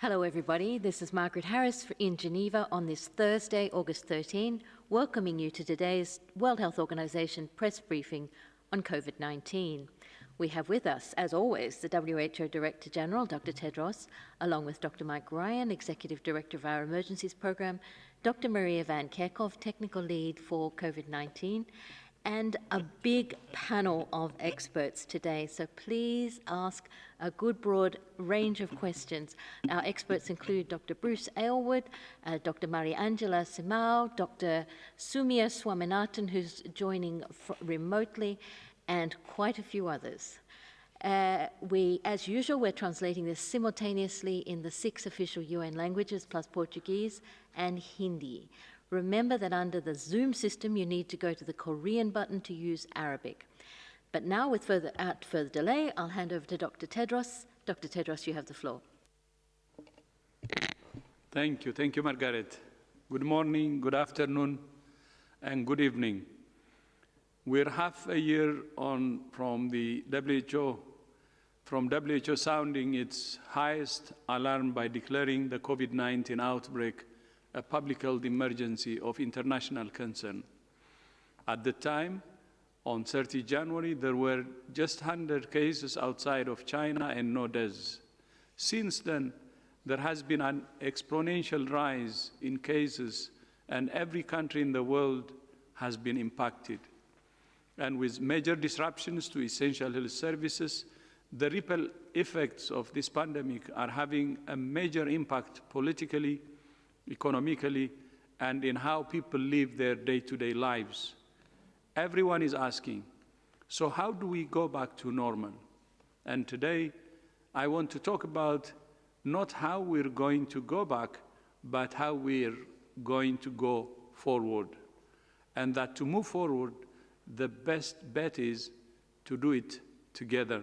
Hello everybody, this is Margaret Harris in Geneva on this Thursday, August 13, welcoming you to today's World Health Organization press briefing on COVID-19. We have with us, as always, the WHO Director General, Dr. Tedros, along with Dr. Mike Ryan, Executive Director of our Emergencies Program, Dr. Maria Van Kerkhove, Technical Lead for COVID-19, and a big panel of experts today. So please ask a good broad range of questions. Our experts include Dr. Bruce Aylward, Dr. Mariangela Simao, Dr. Sumia Swaminathan, who's joining remotely, and quite a few others. As usual, we're translating this simultaneously in the 6 official UN languages, plus Portuguese and Hindi. Remember that under the Zoom system, you need to go to the Korean button to use Arabic. But now, without further delay, I'll hand over to Dr. Tedros. Dr. Tedros, you have the floor. Thank you, Margaret. Good morning, good afternoon, and good evening. We're half a year on from the WHO sounding its highest alarm by declaring the COVID-19 outbreak a public health emergency of international concern. At the time, on 30 January, there were just 100 cases outside of China and no deaths. Since then, there has been an exponential rise in cases, and every country in the world has been impacted. And with major disruptions to essential health services, the ripple effects of this pandemic are having a major impact politically, economically, and in how people live their day-to-day lives. Everyone is asking, so how do we go back to normal? And today, I want to talk about not how we're going to go back, but how we're going to go forward. And that to move forward, the best bet is to do it together.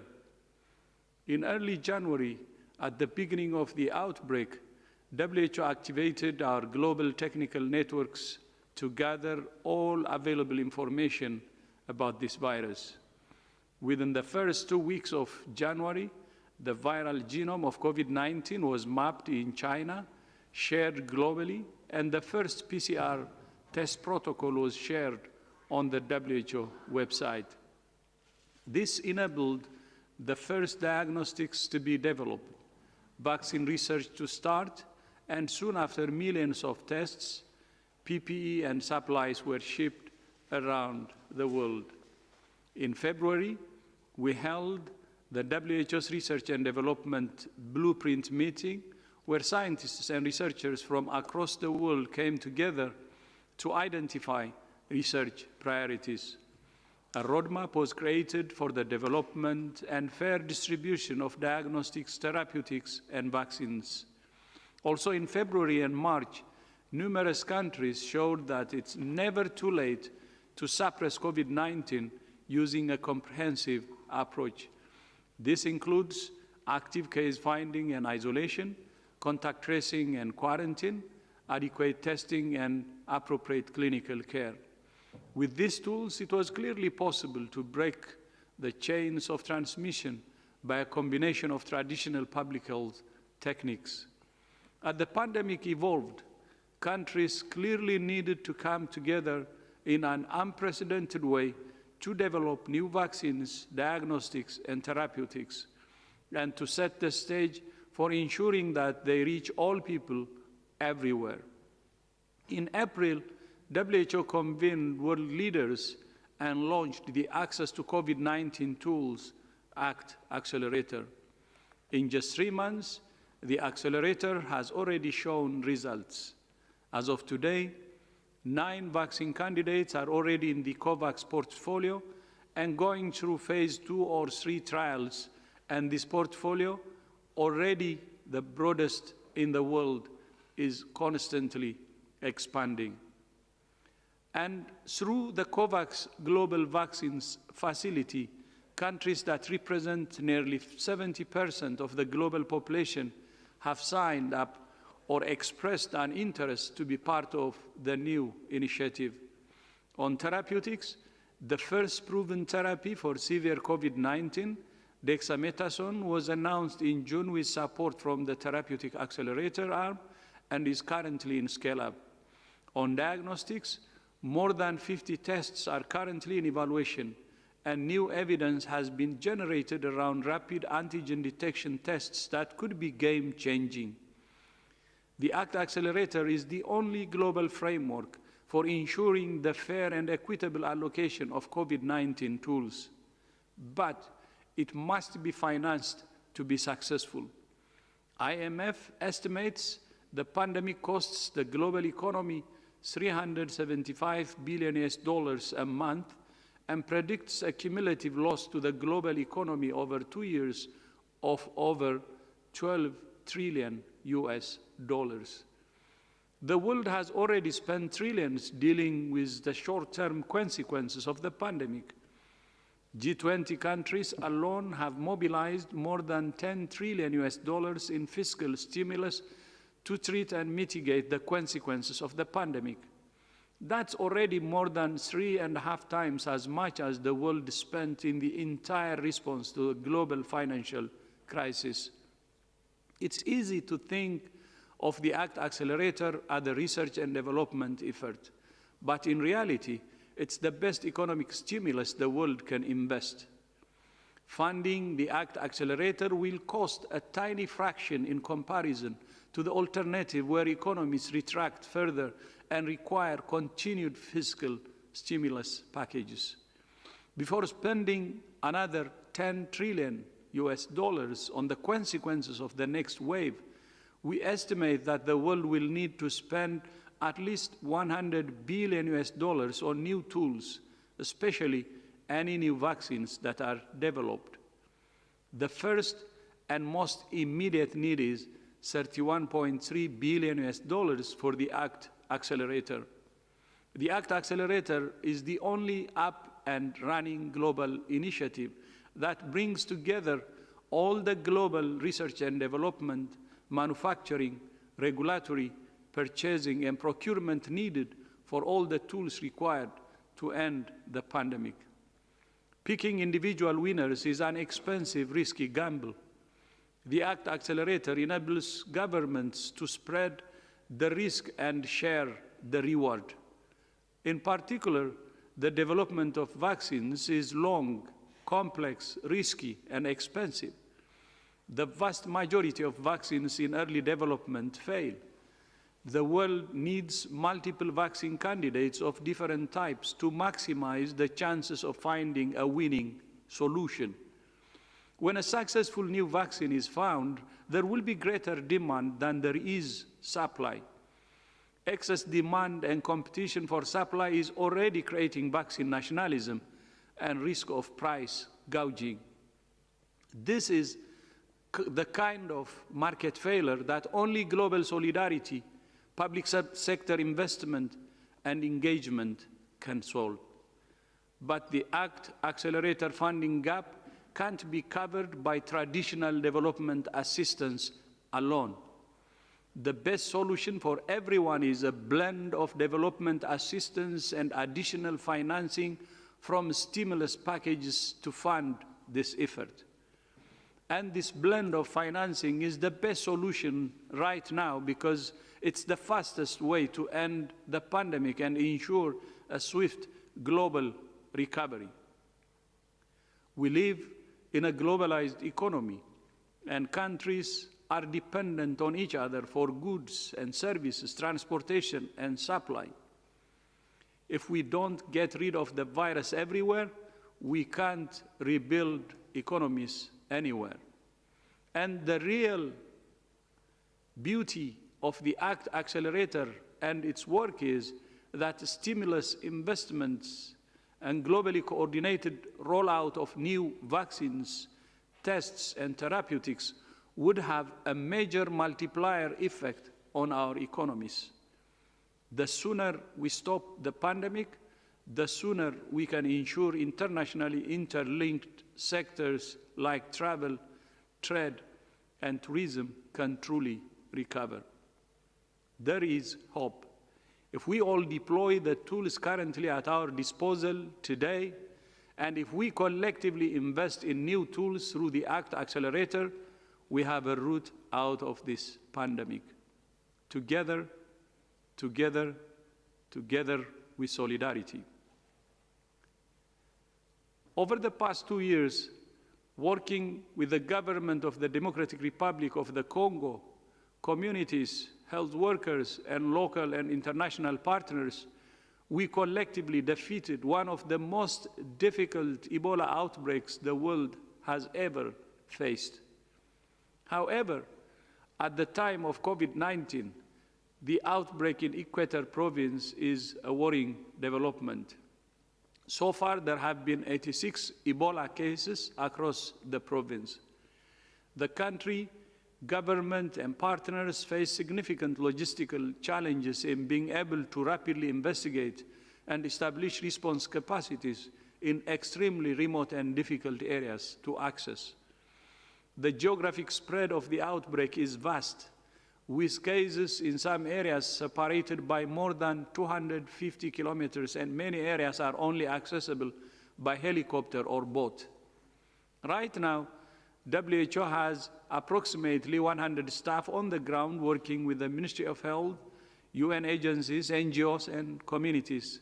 In early January, at the beginning of the outbreak, WHO activated our global technical networks to gather all available information about this virus. Within the first 2 weeks of January, the viral genome of COVID-19 was mapped in China, shared globally, and the first PCR test protocol was shared on the WHO website. This enabled the first diagnostics to be developed, vaccine research to start, and soon after, millions of tests, PPE, and supplies were shipped around the world. In February, we held the WHO's Research and Development Blueprint meeting, where scientists and researchers from across the world came together to identify research priorities. A roadmap was created for the development and fair distribution of diagnostics, therapeutics, and vaccines. Also in February and March, numerous countries showed that it's never too late to suppress COVID-19 using a comprehensive approach. This includes active case finding and isolation, contact tracing and quarantine, adequate testing, and appropriate clinical care. With these tools, it was clearly possible to break the chains of transmission by a combination of traditional public health techniques. As the pandemic evolved, countries clearly needed to come together in an unprecedented way to develop new vaccines, diagnostics, and therapeutics, and to set the stage for ensuring that they reach all people everywhere. In April, WHO convened world leaders and launched the Access to COVID-19 Tools Act Accelerator. In just 3 months, the accelerator has already shown results. As of today, 9 vaccine candidates are already in the COVAX portfolio and going through phase 2 or 3 trials, and this portfolio, already the broadest in the world, is constantly expanding. And through the COVAX Global Vaccines Facility, countries that represent nearly 70% of the global population have signed up or expressed an interest to be part of the new initiative. On therapeutics, the first proven therapy for severe COVID-19, Dexamethasone was announced in June with support from the Therapeutic Accelerator arm and is currently in scale-up. On diagnostics, more than 50 tests are currently in evaluation, and new evidence has been generated around rapid antigen detection tests that could be game-changing. The ACT Accelerator is the only global framework for ensuring the fair and equitable allocation of COVID-19 tools, but it must be financed to be successful. IMF estimates the pandemic costs the global economy $375 billion a month and predicts a cumulative loss to the global economy over 2 years of over $12 trillion. The world has already spent trillions dealing with the short-term consequences of the pandemic. G20 countries alone have mobilized more than $10 trillion in fiscal stimulus to treat and mitigate the consequences of the pandemic. That's already more than 3.5 times as much as the world spent in the entire response to the global financial crisis. It's easy to think of the ACT Accelerator as a research and development effort, but in reality, it's the best economic stimulus the world can invest. Funding the ACT Accelerator will cost a tiny fraction in comparison to the alternative where economies retract further and require continued fiscal stimulus packages. Before spending another $10 trillion on the consequences of the next wave, we estimate that the world will need to spend at least $100 billion on new tools, especially any new vaccines that are developed. The first and most immediate need is $31.3 billion for the ACT Accelerator. The ACT Accelerator is the only up and running global initiative that brings together all the global research and development, manufacturing, regulatory, purchasing, and procurement needed for all the tools required to end the pandemic. Picking individual winners is an expensive, risky gamble. The ACT Accelerator enables governments to spread the risk and share the reward. In particular, the development of vaccines is long, complex, risky, and expensive. The vast majority of vaccines in early development fail. The world needs multiple vaccine candidates of different types to maximize the chances of finding a winning solution. When a successful new vaccine is found, there will be greater demand than there is supply. Excess demand and competition for supply is already creating vaccine nationalism and risk of price gouging. This is the kind of market failure that only global solidarity, public sector investment, and engagement can solve. But the ACT Accelerator funding gap can't be covered by traditional development assistance alone. The best solution for everyone is a blend of development assistance and additional financing from stimulus packages to fund this effort. And this blend of financing is the best solution right now because it's the fastest way to end the pandemic and ensure a swift global recovery. We live in a globalized economy, and countries are dependent on each other for goods and services, transportation and supply. If we don't get rid of the virus everywhere, we can't rebuild economies anywhere. And the real beauty of the ACT Accelerator and its work is that stimulus investments and globally coordinated rollout of new vaccines, tests, and therapeutics would have a major multiplier effect on our economies. The sooner we stop the pandemic, the sooner we can ensure internationally interlinked sectors like travel, trade, and tourism can truly recover. There is hope. If we all deploy the tools currently at our disposal today And if we collectively invest in new tools through the ACT Accelerator, we have a route out of this pandemic. Together, together, together with solidarity. Over the past 2 years, working with the government of the Democratic Republic of the Congo, communities, health workers, and local and international partners, we collectively defeated one of the most difficult Ebola outbreaks the world has ever faced. However, at the time of COVID-19, the outbreak in Equator province is a worrying development. So far, there have been 86 Ebola cases across the province. The country, government, and partners face significant logistical challenges in being able to rapidly investigate and establish response capacities in extremely remote and difficult areas to access. The geographic spread of the outbreak is vast, with cases in some areas separated by more than 250 kilometers, and many areas are only accessible by helicopter or boat. Right now, WHO has approximately 100 staff on the ground working with the Ministry of Health, UN agencies, NGOs, and communities.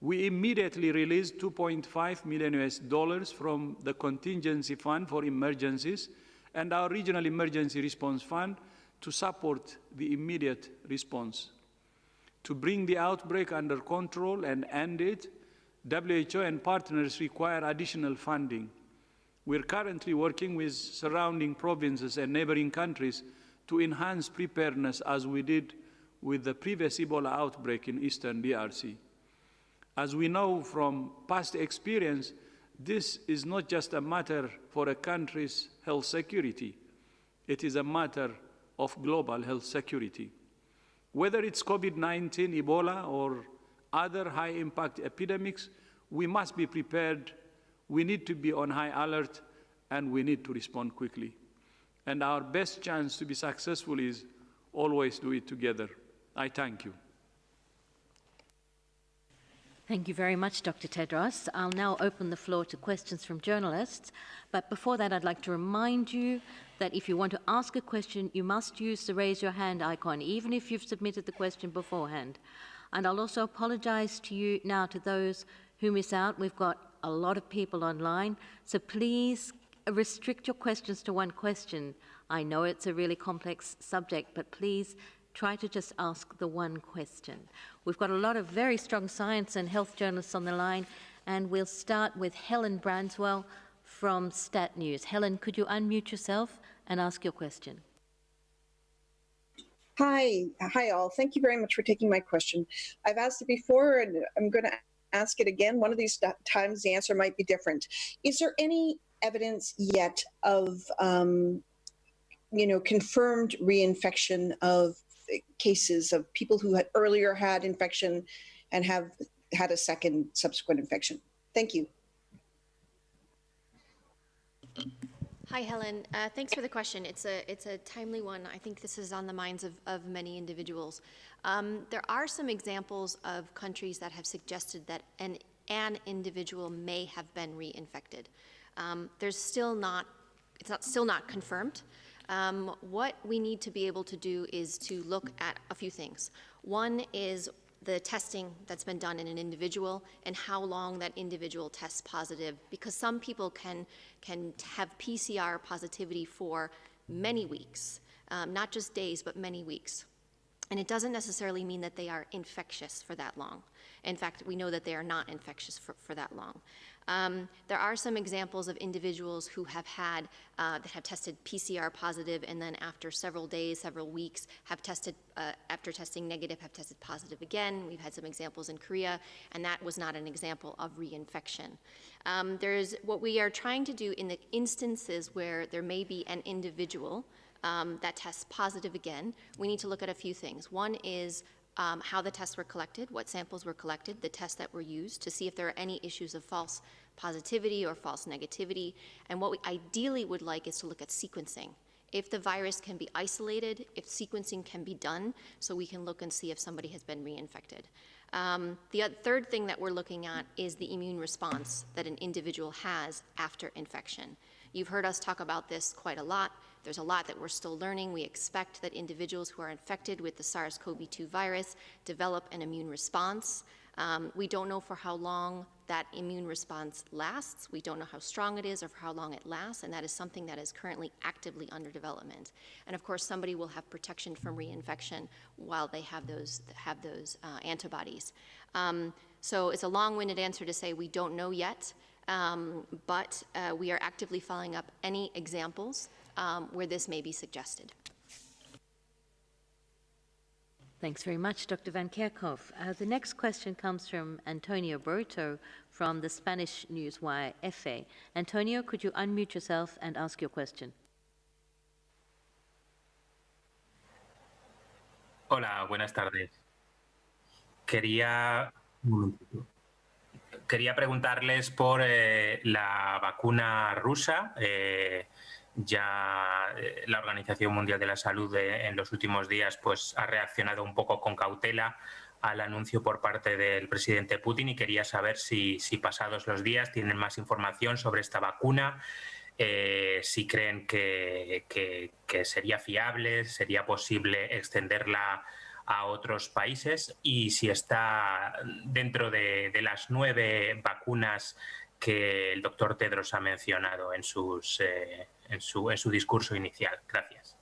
We immediately released $2.5 million from the Contingency Fund for Emergencies and our Regional Emergency Response Fund to support the immediate response. To bring the outbreak under control and end it, WHO and partners require additional funding. We're currently working with surrounding provinces and neighboring countries to enhance preparedness as we did with the previous Ebola outbreak in Eastern DRC. As we know from past experience, this is not just a matter for a country's health security. It is a matter of global health security. Whether it's COVID-19, Ebola, or other high-impact epidemics, we must be prepared, we need to be on high alert, and we need to respond quickly. And our best chance to be successful is always do it together. I thank you. Thank you very much, Dr. Tedros. I'll now open the floor to questions from journalists. But before that, I'd like to remind you that if you want to ask a question, you must use the raise your hand icon, even if you've submitted the question beforehand. And I'll also apologize to you now to those who miss out. We've got a lot of people online, so please restrict your questions to one question. I know it's a really complex subject, but please try to just ask the one question. We've got a lot of very strong science and health journalists on the line, and we'll start with Helen Branswell from Stat News. Helen, could you unmute yourself and ask your question? Hi all. Thank you very much for taking my question. I've asked it before and I'm going to ask it again. One of these times the answer might be different. Is there any evidence yet of confirmed reinfection of cases of people who had earlier had infection and have had a second subsequent infection? Thank you. Hi, Helen. Thanks for the question. It's a timely one. I think this is on the minds of many individuals. There are some examples of countries that have suggested that an individual may have been reinfected. It's still not confirmed. What we need to be able to do is to look at a few things. One is the testing that's been done in an individual and how long that individual tests positive, because some people can have PCR positivity for many weeks, not just days, but many weeks. And it doesn't necessarily mean that they are infectious for that long. In fact, we know that they are not infectious for that long. There are some examples of individuals who have had, that have tested PCR positive and then after several days, several weeks, have tested, after testing negative, have tested positive again. We've had some examples in Korea, and that was not an example of reinfection. There's what we are trying to do in the instances where there may be an individual that tests positive again. We need to look at a few things. One is how the tests were collected, what samples were collected, the tests that were used to see if there are any issues of false positivity or false negativity. And what we ideally would like is to look at sequencing if the virus can be isolated, if sequencing can be done, so we can look and see if somebody has been reinfected. The third thing that we're looking at is the immune response that an individual has after infection. You've heard us talk about this quite a lot. There's a lot that we're still learning. We expect that individuals who are infected with the SARS-CoV-2 virus develop an immune response. We don't know for how long that immune response lasts. We don't know how strong it is or for how long it lasts, and that is something that is currently actively under development. And of course, somebody will have protection from reinfection while they have those antibodies. So it's a long-winded answer to say we don't know yet, but we are actively following up any examples where this may be suggested. Thanks very much, Dr. Van Kerkhove. The next question comes from Antonio Barreto from the Spanish newswire EFE. Antonio, could you unmute yourself and ask your question? Hola, buenas tardes. Quería preguntarles por la vacuna rusa. Ya la Organización Mundial de la Salud en los últimos días pues, ha reaccionado un poco con cautela al anuncio por parte del presidente Putin y quería saber si pasados los días tienen más información sobre esta vacuna, si creen que sería fiable, sería posible extenderla a otros países y si está dentro de las 9 vacunas que el doctor Tedros ha mencionado en su discurso inicial. Gracias.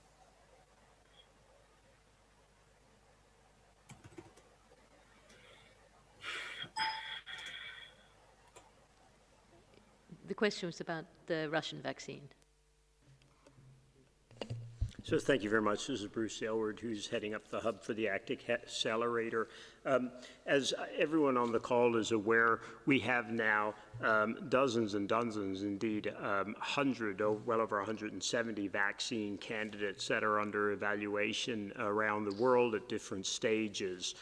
The question was about the Russian vaccine. So thank you very much. This is Bruce Aylward, who's heading up the hub for the Actic Accelerator. As everyone on the call is aware, we have now dozens and dozens, indeed, well over 170 vaccine candidates that are under evaluation around the world at different stages.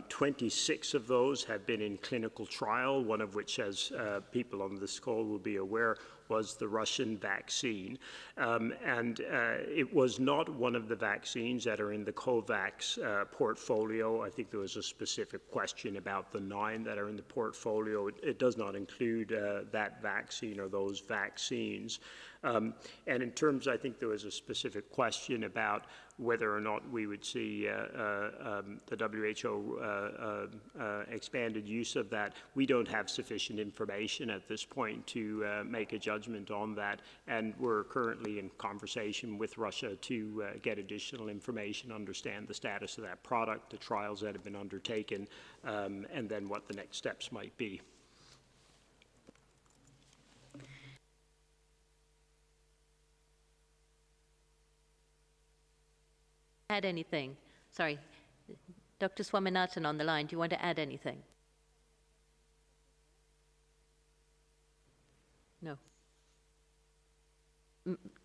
26 of those have been in clinical trial, one of which, as people on this call will be aware, was the Russian vaccine. It was not one of the vaccines that are in the COVAX portfolio. I think there was a specific question about the 9 that are in the portfolio. It does not include that vaccine or those vaccines. And in terms, I think there was a specific question about whether or not we would see the WHO expanded use of that. We don't have sufficient information at this point to make a judgment on that, and we're currently in conversation with Russia to get additional information, understand the status of that product, the trials that have been undertaken, and then what the next steps might be. Add anything? Sorry, Dr. Swaminathan on the line. Do you want to add anything? No.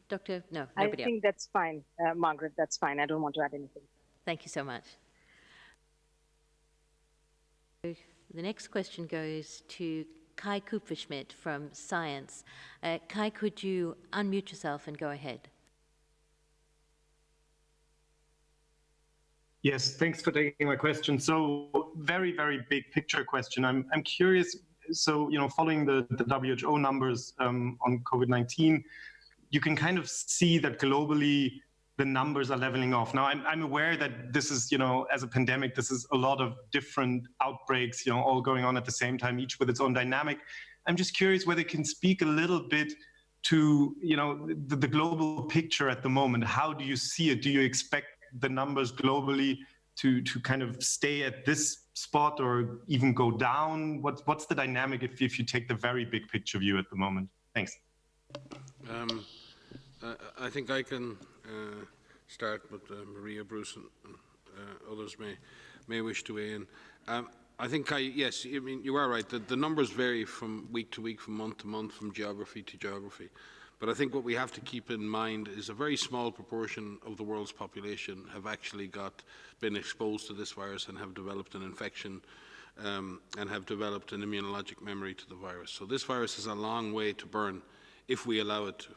Doctor, no, nobody I think that's fine, Margaret, that's fine. I don't want to add anything. Thank you so much. The next question goes to Kai Kupferschmidt from Science. Kai, could you unmute yourself and go ahead? Yes, thanks for taking my question. So very, very big picture question. I'm curious, so, following the WHO numbers on COVID-19, you can kind of see that globally the numbers are leveling off. Now, I'm aware that this is, as a pandemic, this is a lot of different outbreaks, all going on at the same time, each with its own dynamic. I'm just curious whether you can speak a little bit to, the global picture at the moment. How do you see it? Do you expect the numbers globally to kind of stay at this spot or even go down? What's the dynamic if you take the very big picture view at the moment? Thanks. I think I can start, but Maria, Bruce, and others may wish to weigh in. I think yes, I mean, you are right. The numbers vary from week to week, from month to month, from geography to geography. But I think what we have to keep in mind is a very small proportion of the world's population have actually been exposed to this virus and have developed an infection and have developed an immunologic memory to the virus. So this virus has a long way to burn if we allow it to.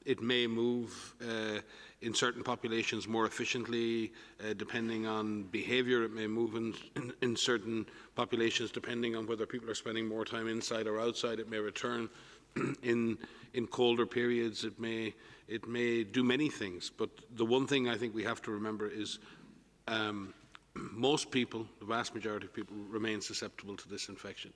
It may move in certain populations more efficiently, depending on behaviour. It may move in certain populations depending on whether people are spending more time inside or outside. It may return in colder periods. It may do many things. But the one thing I think we have to remember is most people, the vast majority of people, remain susceptible to this infection.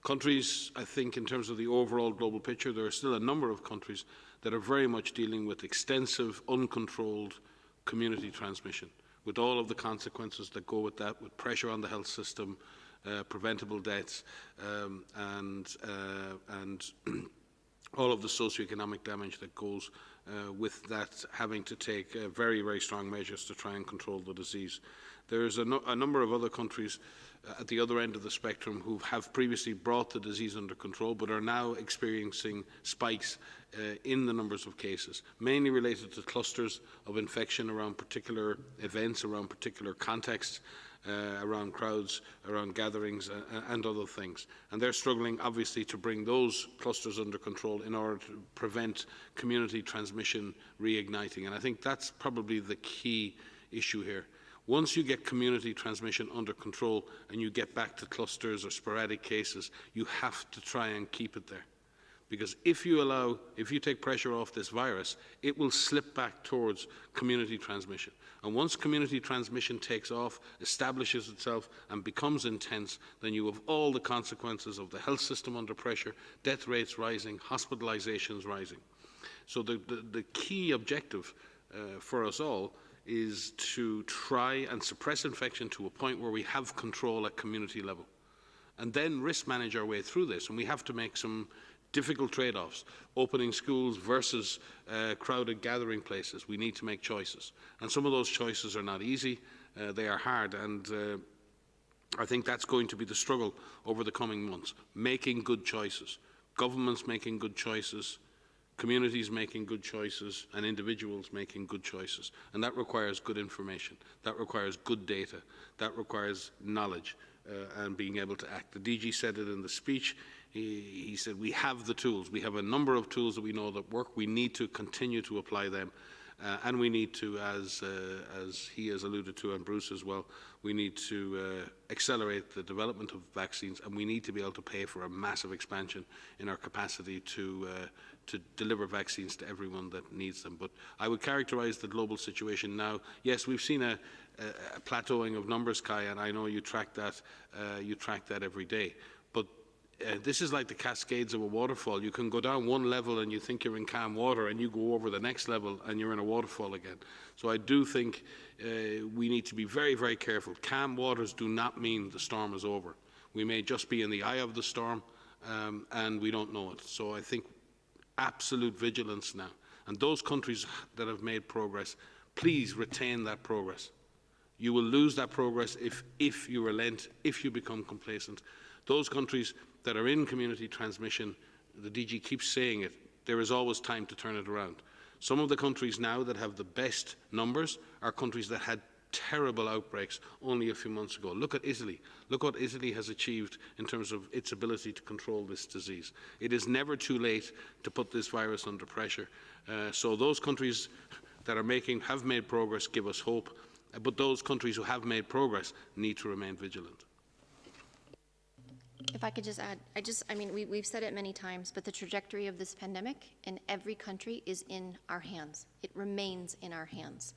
Countries, I think, in terms of the overall global picture, there are still a number of countries that are very much dealing with extensive, uncontrolled community transmission, with all of the consequences that go with that, with pressure on the health system, preventable deaths, and all of the socioeconomic damage that goes with that, having to take very, very strong measures to try and control the disease. There's a number of other countries at the other end of the spectrum who have previously brought the disease under control but are now experiencing spikes in the numbers of cases, mainly related to clusters of infection around particular events, around particular contexts, around crowds, around gatherings and other things. And they're struggling obviously to bring those clusters under control in order to prevent community transmission reigniting. And I think that's probably the key issue here. Once you get community transmission under control and you get back to clusters or sporadic cases, you have to try and keep it there. Because if you take pressure off this virus, it will slip back towards community transmission. And once community transmission takes off, establishes itself and becomes intense, then you have all the consequences of the health system under pressure, death rates rising, hospitalizations rising. So the key objective for us all is to try and suppress infection to a point where we have control at community level, and then risk manage our way through this. And we have to make some difficult trade-offs. Opening schools versus crowded gathering places. We need to make choices. And some of those choices are not easy. They are hard. And I think that's going to be the struggle over the coming months. Making good choices. Governments making good choices. Communities making good choices, and individuals making good choices. And that requires good information. That requires good data. That requires knowledge and being able to act. The DG said it in the speech. He said we have the tools. We have a number of tools that we know that work. We need to continue to apply them. And we need to, as he has alluded to, and Bruce as well, we need to accelerate the development of vaccines, and we need to be able to pay for a massive expansion in our capacity to deliver vaccines to everyone that needs them. But I would characterize the global situation now. Yes, we've seen a plateauing of numbers, Kai, and I know you track that every day. But this is like the cascades of a waterfall. You can go down one level and you think you're in calm water, and you go over the next level and you're in a waterfall again. So I do think we need to be very, very careful. Calm waters do not mean the storm is over. We may just be in the eye of the storm and we don't know it. So I think absolute vigilance now. And those countries that have made progress, please retain that progress. You will lose that progress if you relent, if you become complacent. Those countries that are in community transmission, the DG keeps saying it, there is always time to turn it around. Some of the countries now that have the best numbers are countries that had terrible outbreaks only a few months ago. Look at Italy. Look what Italy has achieved in terms of its ability to control this disease. It is never too late to put this virus under pressure. So those countries that have made progress give us hope, but those countries who have made progress need to remain vigilant. If I could just add, I mean, we've said it many times, but the trajectory of this pandemic in every country is in our hands. It remains in our hands.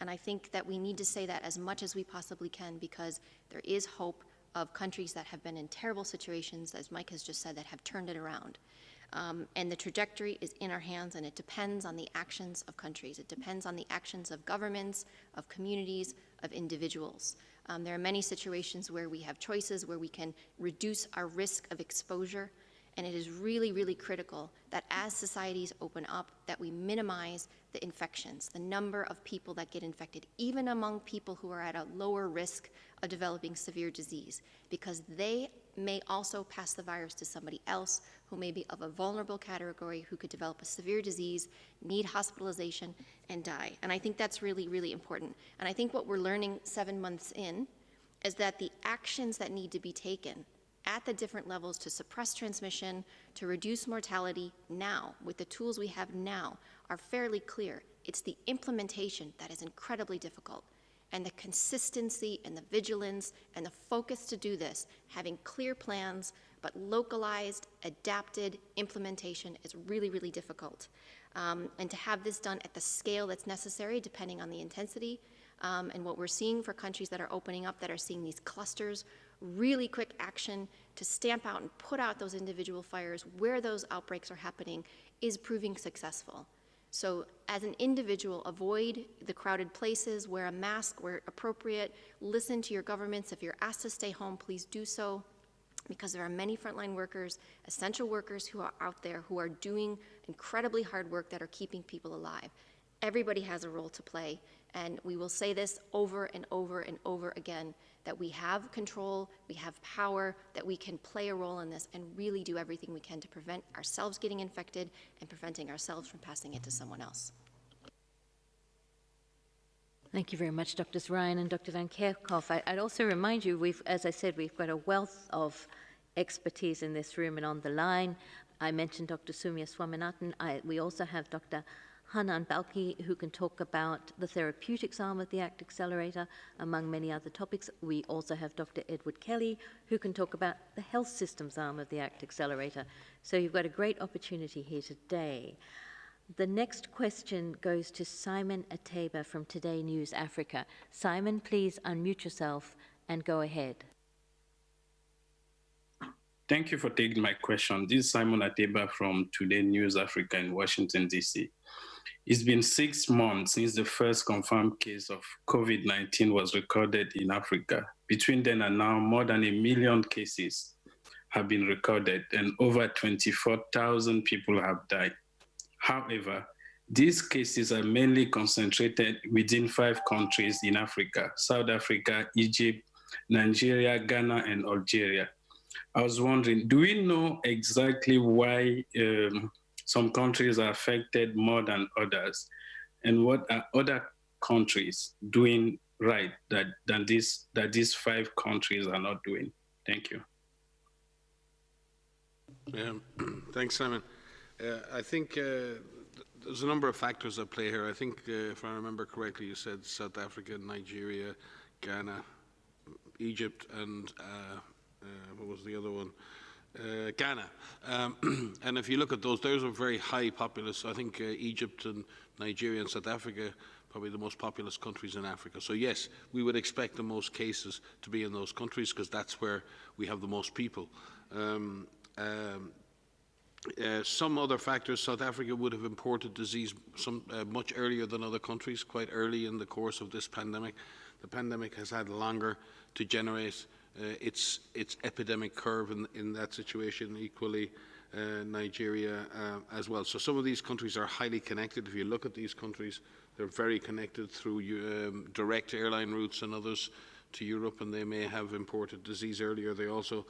And I think that we need to say that as much as we possibly can, because there is hope of countries that have been in terrible situations, as Mike has just said, that have turned it around. And the trajectory is in our hands, and it depends on the actions of countries. It depends on the actions of governments, of communities, of individuals. There are many situations where we have choices, where we can reduce our risk of exposure, and it is really, really critical that as societies open up, that we minimize the infections, the number of people that get infected, even among people who are at a lower risk of developing severe disease, because they may also pass the virus to somebody else who may be of a vulnerable category, who could develop a severe disease, need hospitalization, and die. And I think that's really, really important. And I think what we're learning 7 months in is that the actions that need to be taken at the different levels to suppress transmission, to reduce mortality now, with the tools we have now, are fairly clear. It's the implementation that is incredibly difficult. And the consistency and the vigilance and the focus to do this, having clear plans, but localized, adapted implementation is really, really difficult. And to have this done at the scale that's necessary, depending on the intensity, and what we're seeing for countries that are opening up, that are seeing these clusters, really quick action to stamp out and put out those individual fires where those outbreaks are happening is proving successful. So as an individual, avoid the crowded places, wear a mask where appropriate, listen to your governments. If you're asked to stay home, please do so, because there are many frontline workers, essential workers who are out there who are doing incredibly hard work that are keeping people alive. Everybody has a role to play, and we will say this over and over and over again, that we have control, we have power, that we can play a role in this and really do everything we can to prevent ourselves getting infected and preventing ourselves from passing it to someone else. Thank you very much, Drs. Ryan and Dr. Van Kerkhoff. I'd also remind you, as I said, we've got a wealth of expertise in this room and on the line. I mentioned Dr. Soumya Swaminathan. We also have Dr. Hanan Balki, who can talk about the therapeutics arm of the ACT Accelerator, among many other topics. We also have Dr. Edward Kelly, who can talk about the health systems arm of the ACT Accelerator. So you've got a great opportunity here today. The next question goes to Simon Ateba from Today News Africa. Simon, please unmute yourself and go ahead. Thank you for taking my question. This is Simon Ateba from Today News Africa in Washington, D.C. It's been 6 months since the first confirmed case of COVID-19 was recorded in Africa. Between then and now, more than 1 million cases have been recorded and over 24,000 people have died. However, these cases are mainly concentrated within 5 countries in Africa: South Africa, Egypt, Nigeria, Ghana, and Algeria. I was wondering, do we know exactly why some countries are affected more than others? And what are other countries doing right that these 5 countries are not doing? Thank you. Thanks, Simon. I think there's a number of factors at play here. I think, if I remember correctly, you said South Africa, Nigeria, Ghana, Egypt, and what was the other one? Ghana. And if you look at those are very high populous. I think Egypt and Nigeria and South Africa, probably the most populous countries in Africa. So yes, we would expect the most cases to be in those countries because that's where we have the most people. Some other factors, South Africa would have imported disease much earlier than other countries, quite early in the course of this pandemic. The pandemic has had longer to generate its epidemic curve in that situation, equally Nigeria as well. So some of these countries are highly connected. If you look at these countries, they're very connected through direct airline routes and others to Europe, and they may have imported disease earlier. They also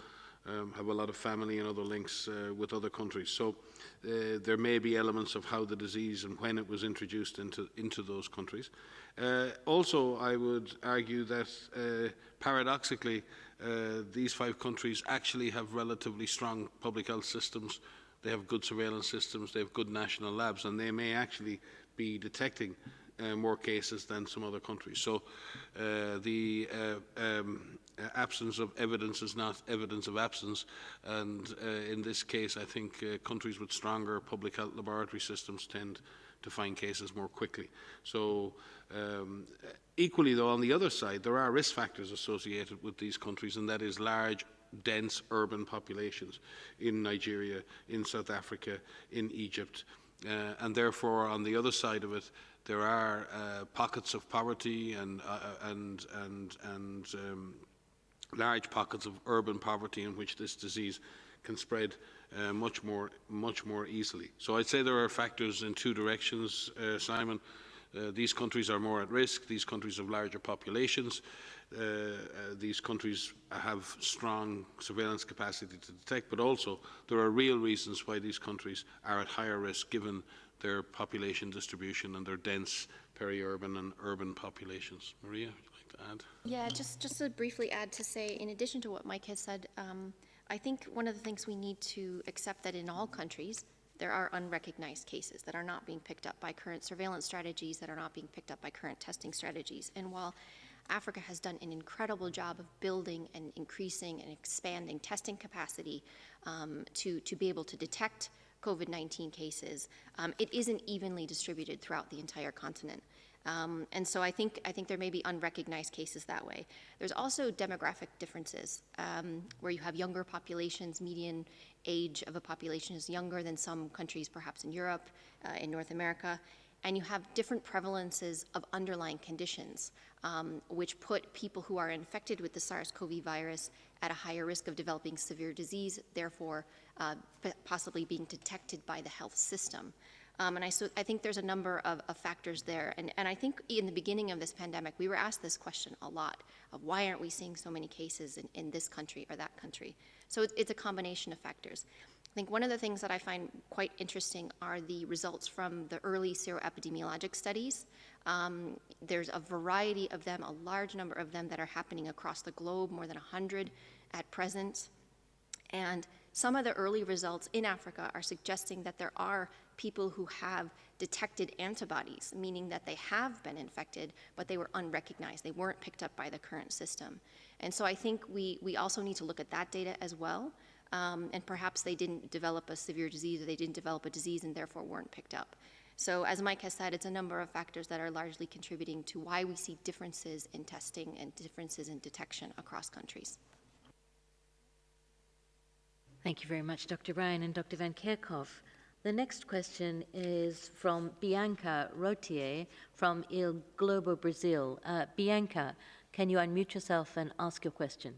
have a lot of family and other links with other countries. So there may be elements of how the disease and when it was introduced into those countries. Also, I would argue that paradoxically, these 5 countries actually have relatively strong public health systems. They have good surveillance systems, they have good national labs, and they may actually be detecting more cases than some other countries. So the absence of evidence is not evidence of absence, and in this case I think countries with stronger public health laboratory systems tend to find cases more quickly. So equally though, on the other side, there are risk factors associated with these countries, and that is large, dense urban populations in Nigeria, in South Africa, in Egypt, and therefore on the other side of it there are pockets of poverty and large pockets of urban poverty in which this disease can spread much more easily. So I'd say there are factors in 2 directions, Simon. These countries are more at risk. These countries have larger populations. These countries have strong surveillance capacity to detect, but also there are real reasons why these countries are at higher risk given their population distribution and their dense peri-urban and urban populations. Maria, would you like to add? Yeah, just to briefly add to say, in addition to what Mike has said, I think one of the things we need to accept that in all countries, there are unrecognized cases that are not being picked up by current surveillance strategies, that are not being picked up by current testing strategies. And while Africa has done an incredible job of building and increasing and expanding testing capacity to be able to detect COVID-19 cases, it isn't evenly distributed throughout the entire continent. And so I think there may be unrecognized cases that way. There's also demographic differences where you have younger populations. Median age of a population is younger than some countries, perhaps in Europe, in North America. And you have different prevalences of underlying conditions, which put people who are infected with the SARS-CoV virus at a higher risk of developing severe disease, therefore possibly being detected by the health system. And I think there's a number of factors there. And I think in the beginning of this pandemic, we were asked this question a lot of why aren't we seeing so many cases in this country or that country? So it's a combination of factors. I think one of the things that I find quite interesting are the results from the early seroepidemiologic studies. There's a variety of them, a large number of them that are happening across the globe, more than 100 at present. And some of the early results in Africa are suggesting that there are people who have detected antibodies, meaning that they have been infected, but they were unrecognized. They weren't picked up by the current system. And so I think we also need to look at that data as well. And perhaps they didn't develop a severe disease, or they didn't develop a disease and therefore weren't picked up. So as Mike has said, it's a number of factors that are largely contributing to why we see differences in testing and differences in detection across countries. Thank you very much, Dr. Ryan and Dr. Van Kerkhoff. The next question is from Bianca Rotier from Il Globo, Brazil. Bianca, can you unmute yourself and ask your question?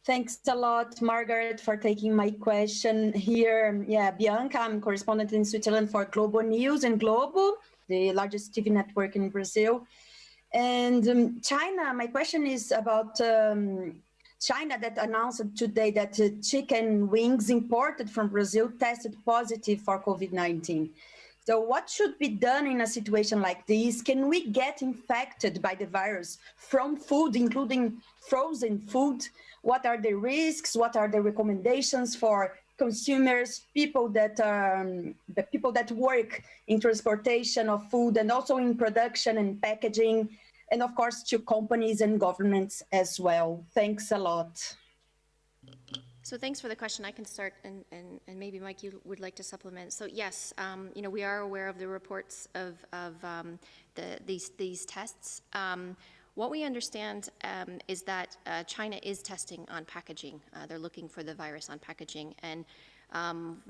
Thanks a lot, Margaret, for taking my question here. Yeah, Bianca, I'm correspondent in Switzerland for Globo News and Globo, the largest TV network in Brazil. And China, my question is about China that announced today that chicken wings imported from Brazil tested positive for COVID-19. So what should be done in a situation like this? Can we get infected by the virus from food, including frozen food? What are the risks? What are the recommendations for consumers, people that work in transportation of food and also in production and packaging, and of course to companies and governments as well? Thanks a lot. So thanks for the question. I can start, and maybe Mike, you would like to supplement. So yes, we are aware of the reports of these tests. What we understand is that China is testing on packaging. They're looking for the virus on packaging, and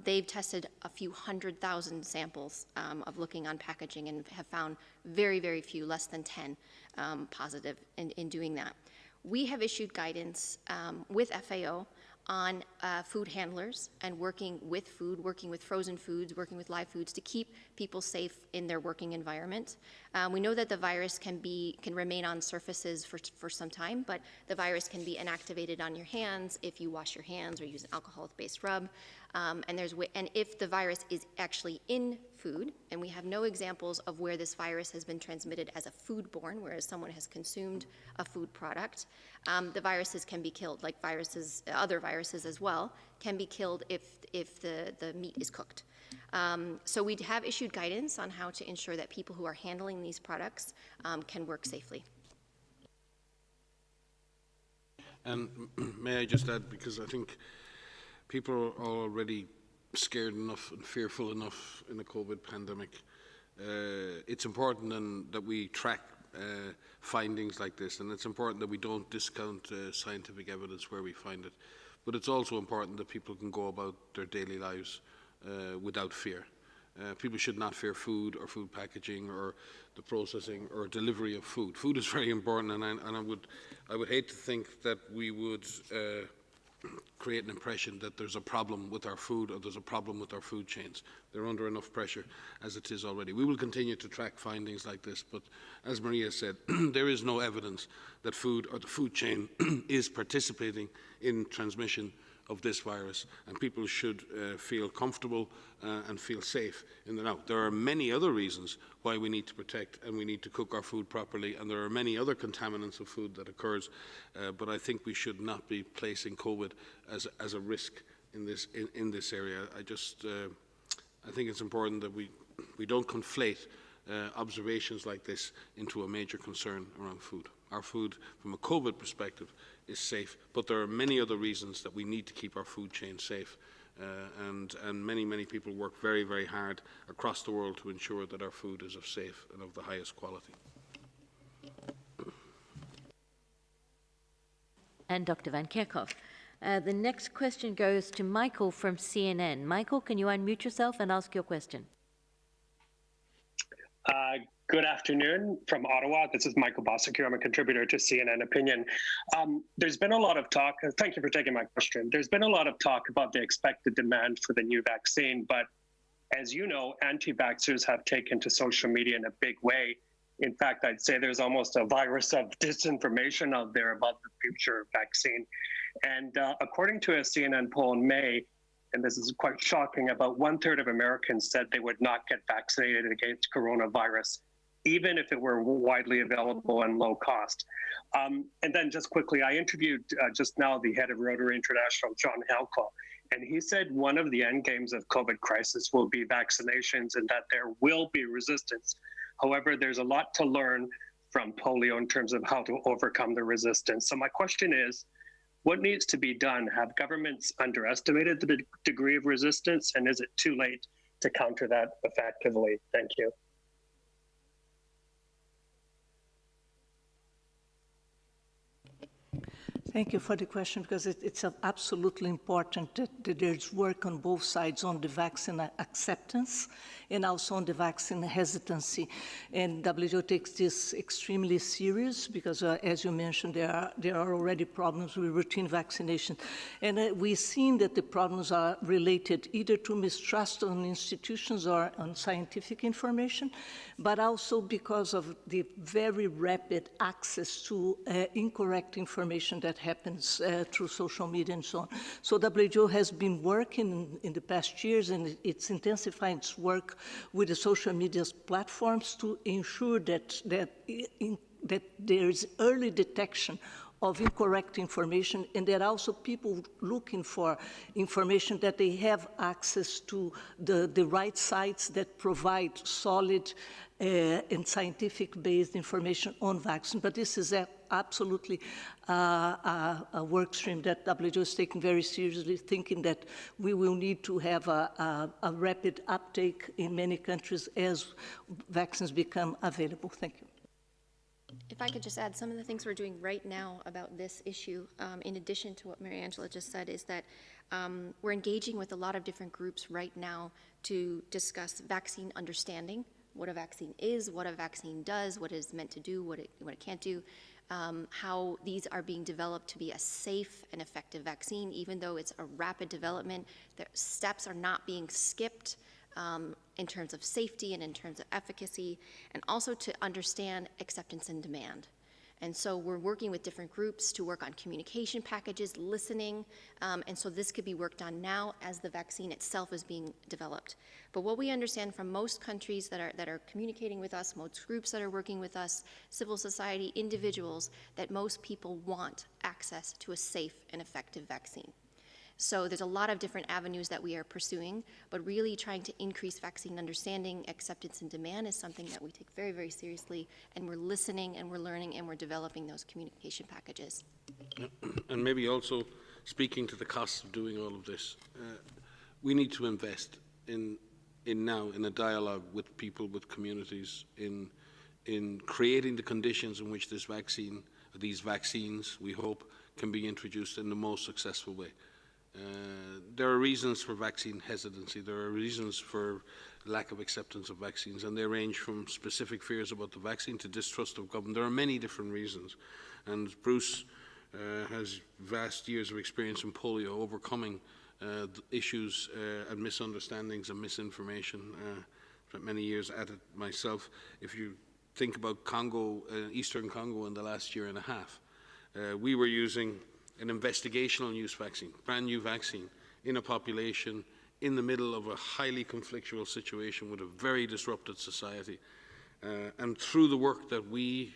they've tested a few 100,000 samples of looking on packaging and have found very, very few, less than 10 positive in doing that. We have issued guidance with FAO on food handlers and working with food, working with frozen foods, working with live foods to keep people safe in their working environment. We know that the virus can remain on surfaces for some time, but the virus can be inactivated on your hands if you wash your hands or use an alcohol-based rub. And if the virus is actually in food, and we have no examples of where this virus has been transmitted as a foodborne, whereas someone has consumed a food product, the viruses can be killed, like other viruses as well, can be killed if the meat is cooked. So we have issued guidance on how to ensure that people who are handling these products can work safely. And may I just add, because I think people are already scared enough and fearful enough in the COVID pandemic. It's important then that we track findings like this, and it's important that we don't discount scientific evidence where we find it. But it's also important that people can go about their daily lives without fear. People should not fear food or food packaging or the processing or delivery of food. Food is very important, and I would hate to think that we would create an impression that there's a problem with our food or there's a problem with our food chains. They're under enough pressure as it is already. We will continue to track findings like this, but as Maria said, there is no evidence that food or the food chain is participating in transmission of this virus, and people should feel comfortable and feel safe in the now. There are many other reasons why we need to protect and we need to cook our food properly, and there are many other contaminants of food that occurs, but I think we should not be placing COVID as a risk in this area. I think it's important that we don't conflate observations like this into a major concern around food. Our food, from a COVID perspective, is safe, but there are many other reasons that we need to keep our food chain safe. And many people work very, very hard across the world to ensure that our food is of safe and of the highest quality. And Dr. Van Kerkhoff. The next question goes to Michael from CNN. Michael, can you unmute yourself and ask your question? Good afternoon from Ottawa. This is Michael Bossack here. I'm a contributor to CNN Opinion. There's been a lot of talk, thank you for taking my question. There's been a lot of talk about the expected demand for the new vaccine, but as you know, anti-vaxxers have taken to social media in a big way. In fact, I'd say there's almost a virus of disinformation out there about the future vaccine. And according to a CNN poll in May, and this is quite shocking, about 1/3 of Americans said they would not get vaccinated against coronavirus, even if it were widely available and low cost. And then just quickly, I interviewed just now the head of Rotary International, John Halko, and he said one of the end games of COVID crisis will be vaccinations and that there will be resistance. However, there's a lot to learn from polio in terms of how to overcome the resistance. So my question is, what needs to be done? Have governments underestimated the degree of resistance, and is it too late to counter that effectively? Thank you. Thank you for the question, because it's absolutely important that there's work on both sides on the vaccine acceptance and also on the vaccine hesitancy. And WHO takes this extremely serious because, as you mentioned, there are already problems with routine vaccination. And we've seen that the problems are related either to mistrust on institutions or on scientific information, but also because of the very rapid access to incorrect information that happens through social media and so on. So WHO has been working in the past years, and it's intensifying its work with the social media platforms to ensure that there is early detection of incorrect information, and that also people looking for information that they have access to the right sites that provide solid and scientific-based information on vaccine. But this is absolutely a work stream that WHO is taking very seriously, thinking that we will need to have a rapid uptake in many countries as vaccines become available. Thank you. If I could just add, some of the things we're doing right now about this issue, in addition to what Mary Angela just said, is that we're engaging with a lot of different groups right now to discuss vaccine understanding, what a vaccine is, what a vaccine does, what it's meant to do, what it can't do, how these are being developed to be a safe and effective vaccine, even though it's a rapid development. The steps are not being skipped in terms of safety and in terms of efficacy, and also to understand acceptance and demand. And so we're working with different groups to work on communication packages, listening, and so this could be worked on now as the vaccine itself is being developed. But what we understand from most countries that are communicating with us, most groups that are working with us, civil society, individuals, that most people want access to a safe and effective vaccine. So there's a lot of different avenues that we are pursuing, but really trying to increase vaccine understanding, acceptance, and demand is something that we take very, very seriously, and we're listening and we're learning and we're developing those communication packages. And maybe also speaking to the costs of doing all of this, we need to invest in a dialogue with people, with communities, in creating the conditions in which these vaccines, we hope, can be introduced in the most successful way. There are reasons for vaccine hesitancy, there are reasons for lack of acceptance of vaccines, and they range from specific fears about the vaccine to distrust of government. There are many different reasons, and Bruce has vast years of experience in polio, overcoming issues and misunderstandings and misinformation. Spent many years at it myself. If you think about Congo, Eastern Congo in the last year and a half, we were using an investigational use vaccine, brand new vaccine, in a population in the middle of a highly conflictual situation with a very disrupted society. And through the work that we,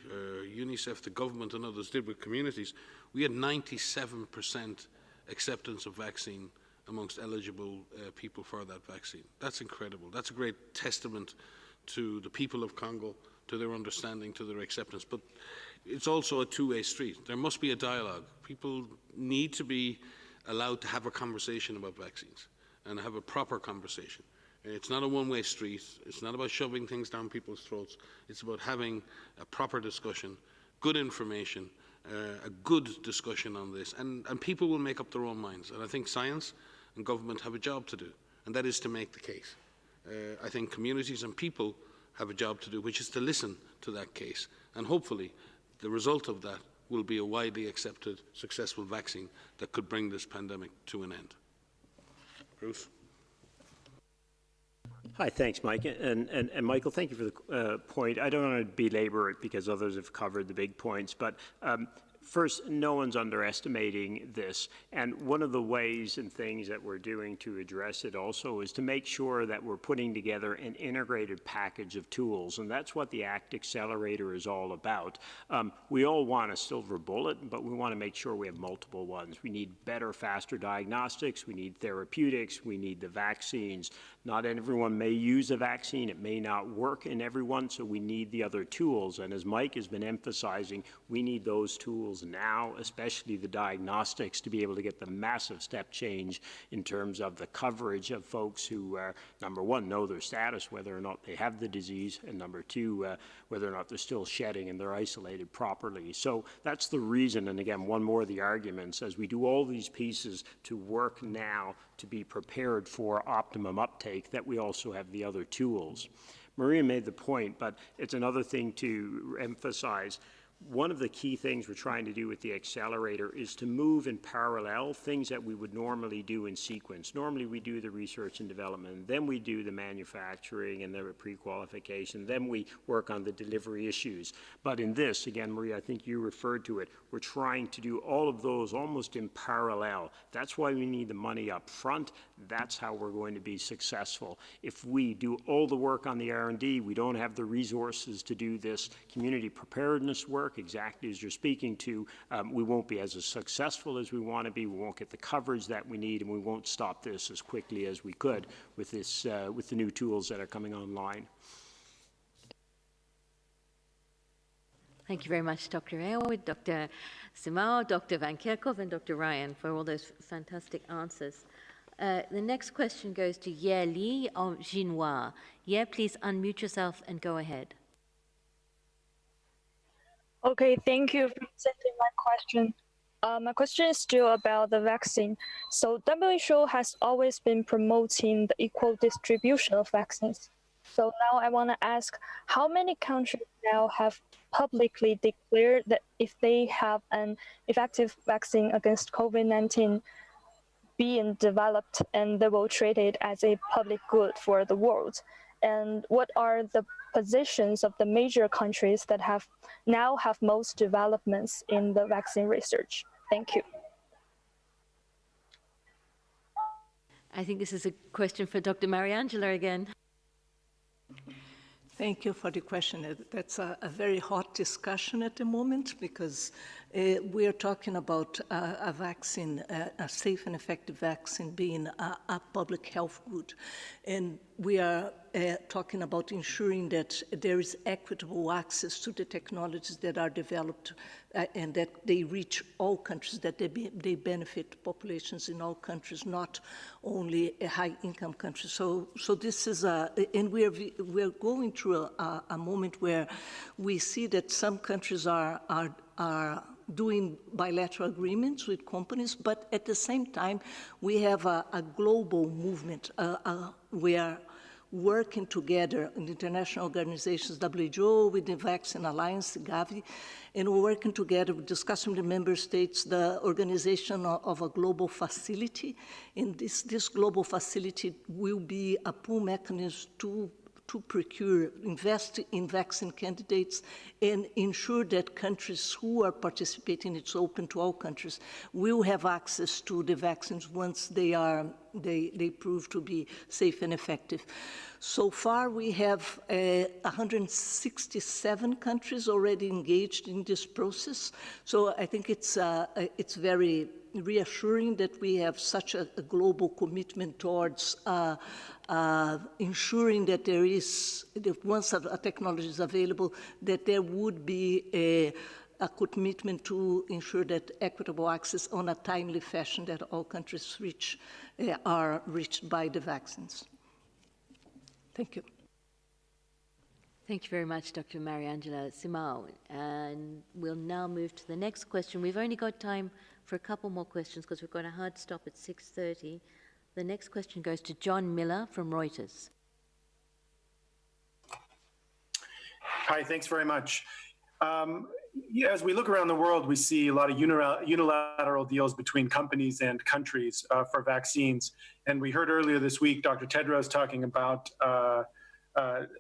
UNICEF, the government and others did with communities, we had 97% acceptance of vaccine amongst eligible people for that vaccine. That's incredible. That's a great testament to the people of Congo, to their understanding, to their acceptance. But it's also a two-way street. There must be a dialogue. People need to be allowed to have a conversation about vaccines and have a proper conversation. It's not a one-way street. It's not about shoving things down people's throats. It's about having a proper discussion, good information, a good discussion on this, and people will make up their own minds. And I think science and government have a job to do, and that is to make the case. I think communities and people have a job to do, which is to listen to that case. And hopefully, the result of that will be a widely accepted, successful vaccine that could bring this pandemic to an end. Bruce? Hi, thanks, Mike. And Michael, thank you for the point. I don't want to belabor it because others have covered the big points, but first, no one's underestimating this. And one of the ways and things that we're doing to address it also is to make sure that we're putting together an integrated package of tools. And that's what the ACT Accelerator is all about. We all want a silver bullet, but we want to make sure we have multiple ones. We need better, faster diagnostics. We need therapeutics. We need the vaccines. Not everyone may use a vaccine. It may not work in everyone, so we need the other tools. And as Mike has been emphasizing, we need those tools now, especially the diagnostics, to be able to get the massive step change in terms of the coverage of folks who, number one, know their status, whether or not they have the disease, and number two, whether or not they're still shedding and they're isolated properly. So that's the reason, and again, one more of the arguments, as we do all these pieces to work now to be prepared for optimum uptake, that we also have the other tools. Maria made the point, but it's another thing to emphasize. One of the key things we're trying to do with the accelerator is to move in parallel things that we would normally do in sequence. Normally we do the research and development, then we do the manufacturing and the pre-qualification, then we work on the delivery issues. But in this, again, Maria, I think you referred to it, we're trying to do all of those almost in parallel. That's why we need the money up front. That's how we're going to be successful. If we do all the work on the R&D, we don't have the resources to do this community preparedness work, exactly as you're speaking to, we won't be as successful as we want to be, we won't get the coverage that we need, and we won't stop this as quickly as we could with this, with the new tools that are coming online. Thank you very much, Dr. Aylward, Dr. Simao, Dr. Van Kerkhove, and Dr. Ryan for all those fantastic answers. The next question goes to Ye Li of Xinhua. Ye, please unmute yourself and go ahead. Okay, thank you for presenting my question. My question is still about the vaccine. So WHO has always been promoting the equal distribution of vaccines. So now I want to ask, how many countries now have publicly declared that if they have an effective vaccine against COVID-19 being developed, and they will treat it as a public good for the world? And what are the positions of the major countries that now have most developments in the vaccine research? Thank you. I think this is a question for Dr. Mariangela again. Thank you for the question. That's a very hot discussion at the moment because we are talking about a vaccine, a safe and effective vaccine being a public health good. And we are talking about ensuring that there is equitable access to the technologies that are developed and that they reach all countries, that they benefit populations in all countries, not only high-income countries. So this is and we're going through a moment where we see that some countries are doing bilateral agreements with companies, but at the same time, we have a global movement. We are working together in international organizations, WHO, with the Vaccine Alliance, Gavi, and we're working together, discussing with the member states, the organization of a global facility. And this global facility will be a pool mechanism to to procure, invest in vaccine candidates, and ensure that countries who are participating, it's open to all countries, will have access to the vaccines once they prove to be safe and effective. So far, we have 167 countries already engaged in this process. So I think it's very reassuring that we have such a global commitment towards ensuring that there is, that once a technology is available, that there would be a commitment to ensure that equitable access on a timely fashion, that all countries are reached by the vaccines. Thank you. Thank you very much, Dr. Mariangela Simão. And we'll now move to the next question. We've only got time for a couple more questions because we've got a hard stop at 6:30. The next question goes to John Miller from Reuters. Hi, thanks very much. As we look around the world, we see a lot of unilateral deals between companies and countries for vaccines. And we heard earlier this week, Dr. Tedros talking about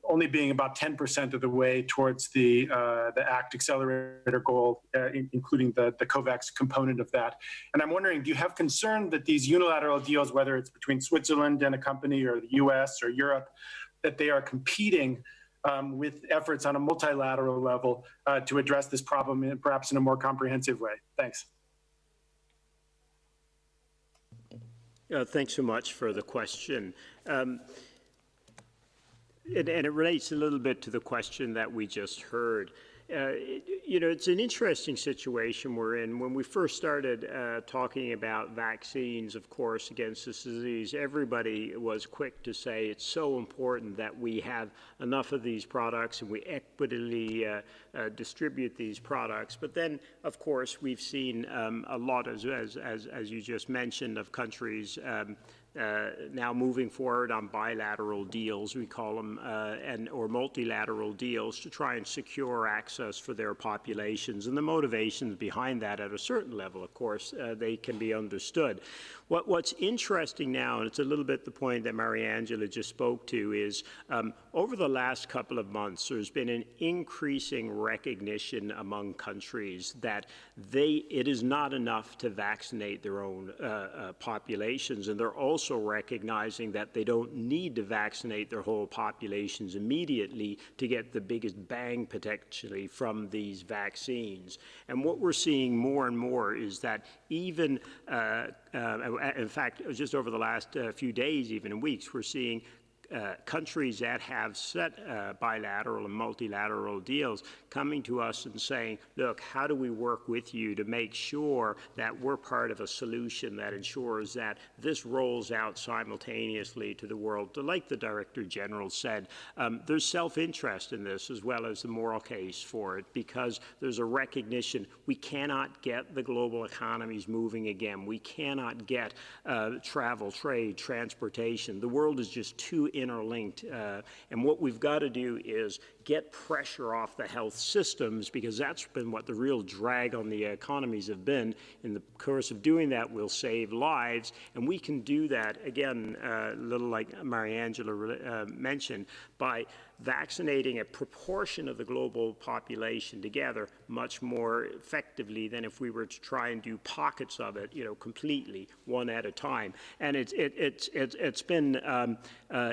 only being about 10% of the way towards the ACT accelerator goal, including the COVAX component of that. And I'm wondering, do you have concern that these unilateral deals, whether it's between Switzerland and a company or the US or Europe, that they are competing with efforts on a multilateral level to address this problem perhaps in a more comprehensive way? Thanks. Thanks so much for the question. And it relates a little bit to the question that we just heard. You know, it's an interesting situation we're in. When we first started talking about vaccines, of course, against this disease, everybody was quick to say it's so important that we have enough of these products and we equitably distribute these products. But then, of course, we've seen a lot, as you just mentioned, of countries now moving forward on bilateral deals, we call them, or multilateral deals to try and secure access for their populations. And the motivations behind that at a certain level, of course, they can be understood. What's interesting now, and it's a little bit the point that Mariangela just spoke to, is over the last couple of months, there's been an increasing recognition among countries that it is not enough to vaccinate their own populations, and they're also recognizing that they don't need to vaccinate their whole populations immediately to get the biggest bang potentially from these vaccines. And what we're seeing more and more is that even in fact, just over the last few days, even in weeks, we're seeing countries that have set bilateral and multilateral deals coming to us and saying, look, how do we work with you to make sure that we're part of a solution that ensures that this rolls out simultaneously to the world? Like the Director General said, there's self-interest in this as well as the moral case for it, because there's a recognition we cannot get the global economies moving again. We cannot get travel, trade, transportation. The world is just too interlinked. And what we've got to do is get pressure off the health systems, because that's been what the real drag on the economies have been. In the course of doing that, we'll save lives, and we can do that, again, a little like Mariangela mentioned, by vaccinating a proportion of the global population together much more effectively than if we were to try and do pockets of it, you know, completely, one at a time. And it's been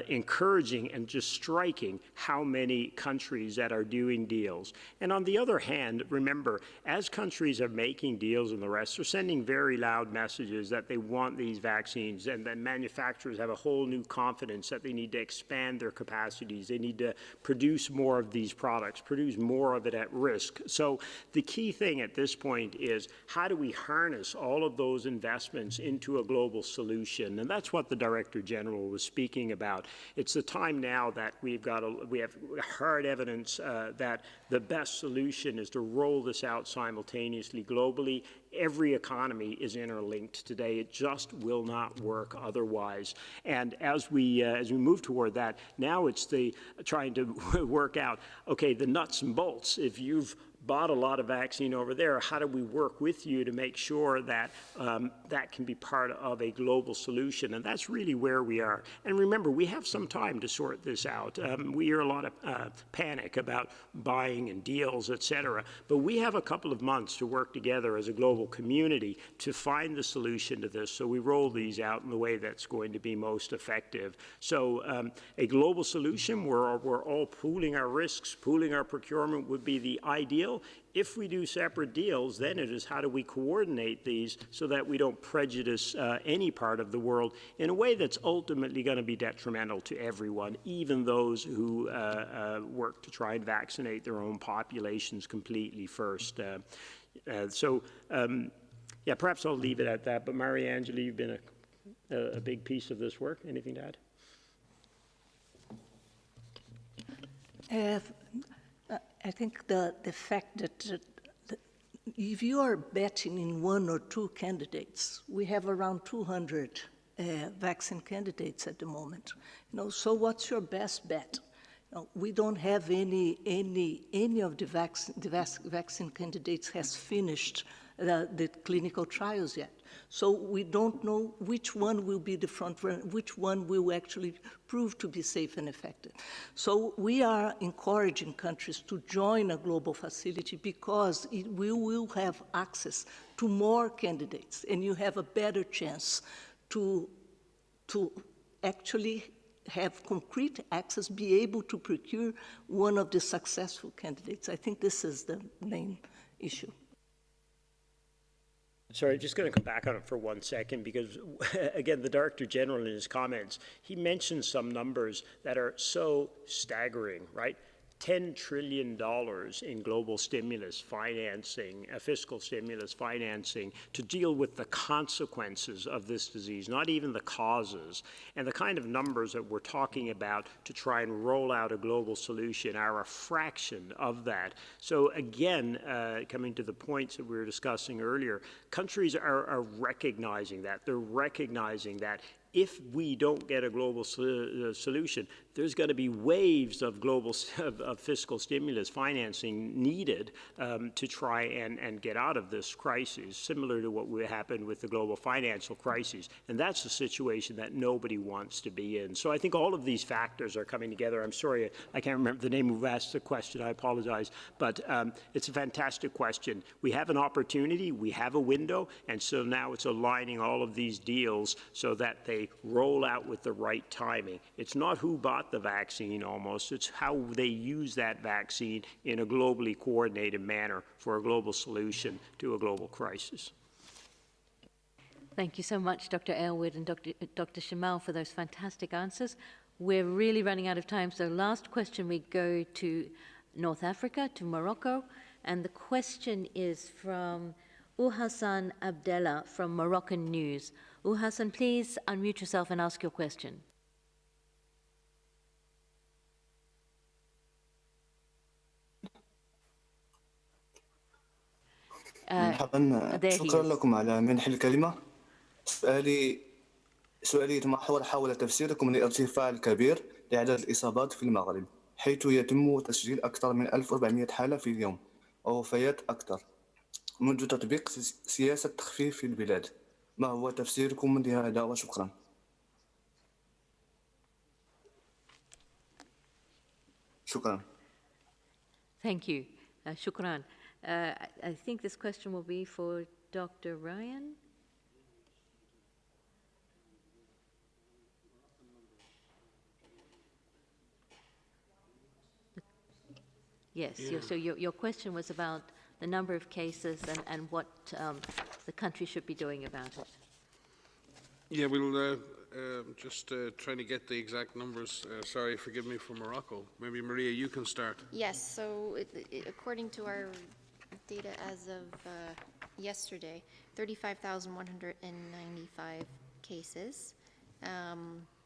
encouraging and just striking how many countries that are doing deals. And on the other hand, remember, as countries are making deals and the rest, they're sending very loud messages that they want these vaccines, and then manufacturers have a whole new confidence that they need to expand their capacities. They need to produce more of these products, produce more of it at risk. So the key thing at this point is, how do we harness all of those investments into a global solution? And that's what the Director General was speaking about. It's the time now that we have hard evidence that the best solution is to roll this out simultaneously globally. Every economy is interlinked today. It just will not work otherwise. And as we move toward that, now it's trying to work out, okay, the nuts and bolts. If you've bought a lot of vaccine over there. How do we work with you to make sure that that can be part of a global solution? And that's really where we are. And remember, we have some time to sort this out. We hear a lot of panic about buying and deals, et cetera. But we have a couple of months to work together as a global community to find the solution to this. So we roll these out in the way that's going to be most effective. So a global solution where we're all pooling our risks, pooling our procurement would be the ideal. If we do separate deals, then it is how do we coordinate these so that we don't prejudice any part of the world in a way that's ultimately going to be detrimental to everyone, even those who work to try and vaccinate their own populations completely first. Yeah, perhaps I'll leave it at that. But Mariangela, you've been a big piece of this work. Anything to add? I think the fact that if you are betting in one or two candidates, we have around 200 vaccine candidates at the moment. So what's your best bet? We don't have any of the vaccine candidates has finished the clinical trials yet. So we don't know which one will be the front runner, which one will actually prove to be safe and effective. So we are encouraging countries to join a global facility because we will have access to more candidates, and you have a better chance to actually have concrete access, be able to procure one of the successful candidates. I think this is the main issue. Sorry, just going to come back on it for 1 second because, again, the Director General in his comments, he mentioned some numbers that are so staggering, right? $10 trillion in global stimulus financing, fiscal stimulus financing to deal with the consequences of this disease, not even the causes. And the kind of numbers that we're talking about to try and roll out a global solution are a fraction of that. So again, coming to the points that we were discussing earlier, countries are recognizing that. They're recognizing that if we don't get a global solution, there's going to be waves of fiscal stimulus financing needed to try and get out of this crisis, similar to what happened with the global financial crisis. And that's a situation that nobody wants to be in. So I think all of these factors are coming together. I'm sorry, I can't remember the name who asked the question. I apologize. But it's a fantastic question. We have an opportunity. We have a window. And so now it's aligning all of these deals so that they roll out with the right timing. It's not who bought the vaccine almost, it's how they use that vaccine in a globally coordinated manner for a global solution to a global crisis. Thank you so much, Dr. Aylward and Dr. Shamal, for those fantastic answers. We're really running out of time, so last question we go to North Africa, to Morocco, and the question is from Uhassan Abdallah from Moroccan News. Uhassan, please unmute yourself and ask your question. مرحبا شكرا لكم على منح الكلمة. سؤالي يتمحور حول تفسيركم للارتفاع الكبير لعدد الإصابات في المغرب، حيث يتم تسجيل أكثر من 1400 حالة في اليوم ووفيات أكثر منذ تطبيق سياسة تخفيف في البلاد. ما هو تفسيركم لهذا وشكرا. شكرا. Thank you. Shukran. I think this question will be for Dr. Ryan. Yes, so your question was about the number of cases and what the country should be doing about it. Yeah, we'll just trying to get the exact numbers. Sorry, forgive me, for Morocco. Maybe Maria, you can start. Yes, so according to our data as of yesterday, 35,195 cases.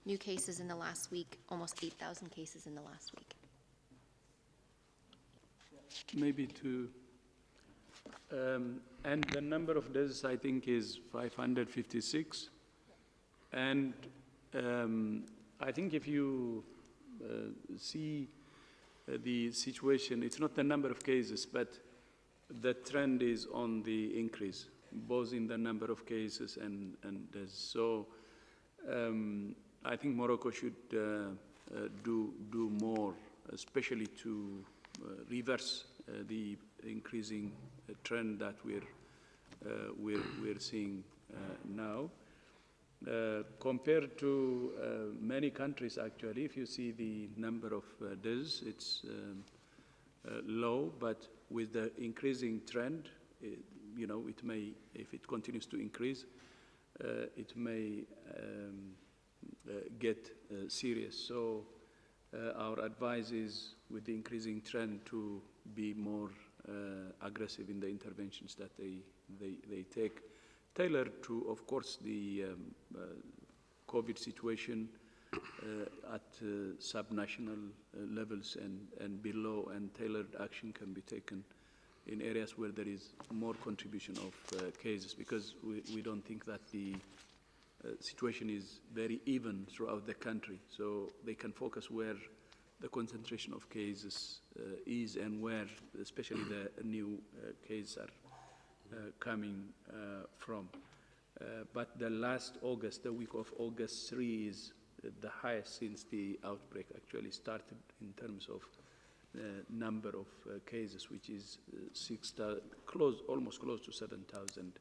New cases in the last week, almost 8,000 cases in the last week. Maybe to, and the number of deaths I think is 556. And I think if you see the situation, it's not the number of cases, but the trend is on the increase, both in the number of cases and so I think Morocco should do more, especially to reverse the increasing trend that we're seeing now. Compared to many countries, actually, if you see the number of deaths, it's low, but with the increasing trend, it may, if it continues to increase, it may get serious. So our advice is, with the increasing trend, to be more aggressive in the interventions that they take, tailored to, of course, the COVID situation at subnational levels and below, and tailored action can be taken in areas where there is more contribution of cases, because we don't think that the situation is very even throughout the country. So they can focus where the concentration of cases is, and where especially the new cases are coming from. But the last August, the week of August 3, is the highest since the outbreak actually started in terms of number of cases, which is almost close to 7,000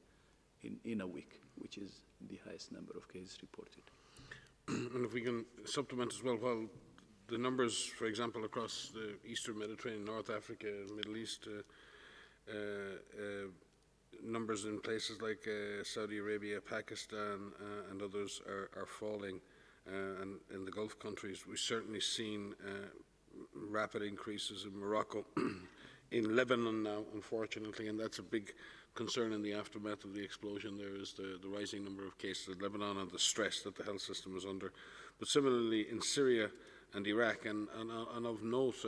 in a week, which is the highest number of cases reported. And if we can supplement as well, while the numbers, for example, across the Eastern Mediterranean, North Africa, Middle East, numbers in places like Saudi Arabia, Pakistan, and others are falling, and in the Gulf countries, we've certainly seen rapid increases in Morocco, in Lebanon now, unfortunately, and that's a big concern in the aftermath of the explosion. There is the rising number of cases in Lebanon and the stress that the health system is under. But similarly in Syria and Iraq, and of note,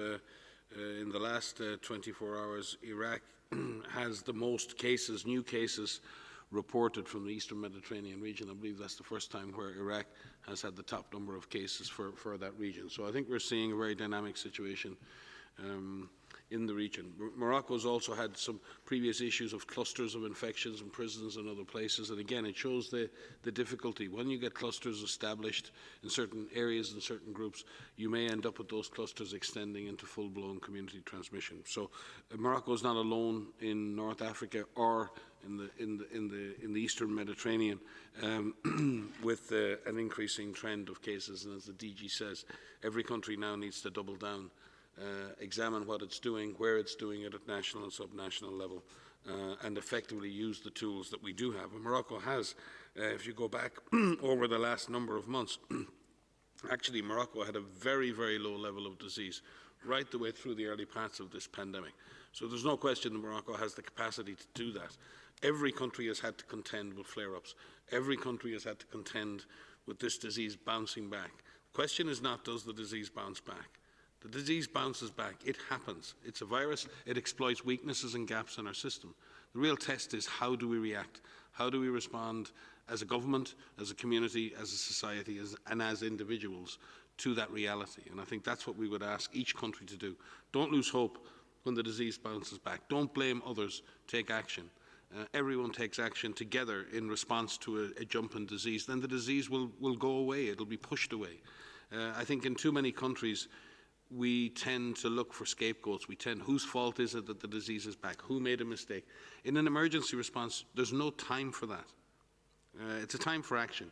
in the last 24 hours, Iraq has the most cases, new cases, reported from the Eastern Mediterranean region. I believe that's the first time where Iraq has had the top number of cases for that region. So I think we're seeing a very dynamic situation in the region. Morocco's also had some previous issues of clusters of infections in prisons and other places, and again it shows the difficulty. When you get clusters established in certain areas and certain groups, you may end up with those clusters extending into full-blown community transmission. So Morocco is not alone in North Africa or in the Eastern Mediterranean with an increasing trend of cases, and as the DG says, every country now needs to double down, examine what it's doing, where it's doing it at national and subnational level, and effectively use the tools that we do have. And Morocco has, if you go back over the last number of months, actually Morocco had a very, very low level of disease right the way through the early parts of this pandemic. So there's no question that Morocco has the capacity to do that. Every country has had to contend with flare-ups. Every country has had to contend with this disease bouncing back. The question is not, does the disease bounce back? The disease bounces back. It happens. It's a virus. It exploits weaknesses and gaps in our system. The real test is, how do we react? How do we respond as a government, as a community, as a society, and as individuals to that reality? And I think that's what we would ask each country to do. Don't lose hope when the disease bounces back. Don't blame others. Take action. Everyone takes action together in response to a jump in disease, then the disease will go away. It'll be pushed away. I think in too many countries, we tend to look for scapegoats. Whose fault is it that the disease is back? Who made a mistake? In an emergency response, there's no time for that. It's a time for action.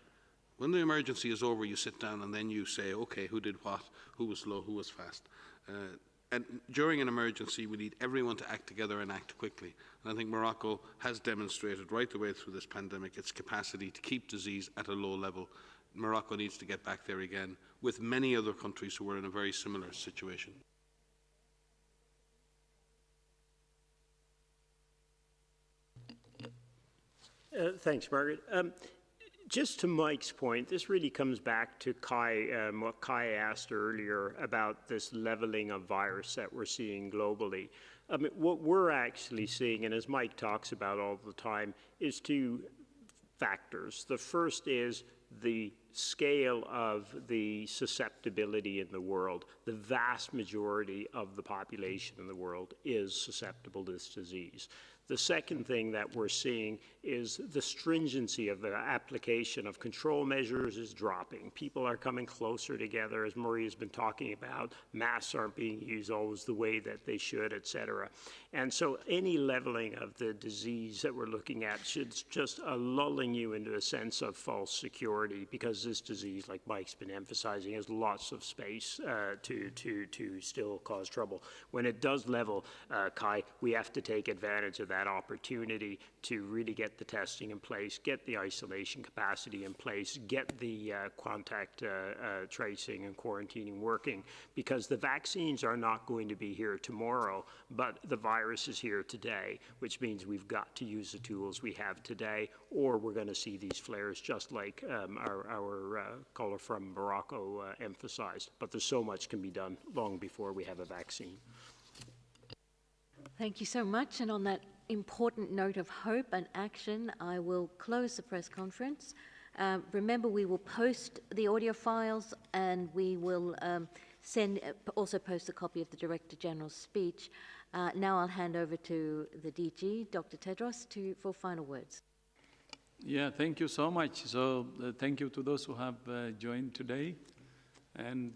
When the emergency is over, you sit down and then you say, okay, who did what? Who was slow? Who was fast? And during an emergency, we need everyone to act together and act quickly. And I think Morocco has demonstrated right the way through this pandemic its capacity to keep disease at a low level. Morocco needs to get back there again, with many other countries who are in a very similar situation. Thanks, Margaret. Just to Mike's point, this really comes back to what Kai asked earlier about this leveling of virus that we're seeing globally. I mean, what we're actually seeing, and as Mike talks about all the time, is two factors. The first is the scale of the susceptibility in the world. The vast majority of the population in the world is susceptible to this disease. The second thing that we're seeing is the stringency of the application of control measures is dropping. People are coming closer together, as Maria's been talking about. Masks aren't being used always the way that they should, et cetera. And so any leveling of the disease that we're looking at should just lulling you into a sense of false security, because this disease, like Mike's been emphasizing, has lots of space to still cause trouble. When it does level, Kai, we have to take advantage of that opportunity to really get the testing in place, get the isolation capacity in place, get the contact tracing and quarantining working, because the vaccines are not going to be here tomorrow, but the virus is here today, which means we've got to use the tools we have today, or we're going to see these flares just like our caller from Morocco emphasized. But there's so much can be done long before we have a vaccine. Thank you so much. And on that important note of hope and action, I will close the press conference. Remember, we will post the audio files, and we will also post a copy of the Director General's speech. Now I'll hand over to the DG, Dr. Tedros, for final words. Yeah, thank you so much. So thank you to those who have joined today. And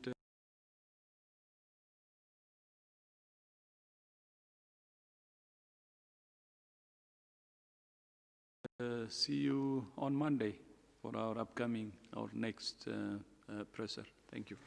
see you on Monday for our next presser. Thank you.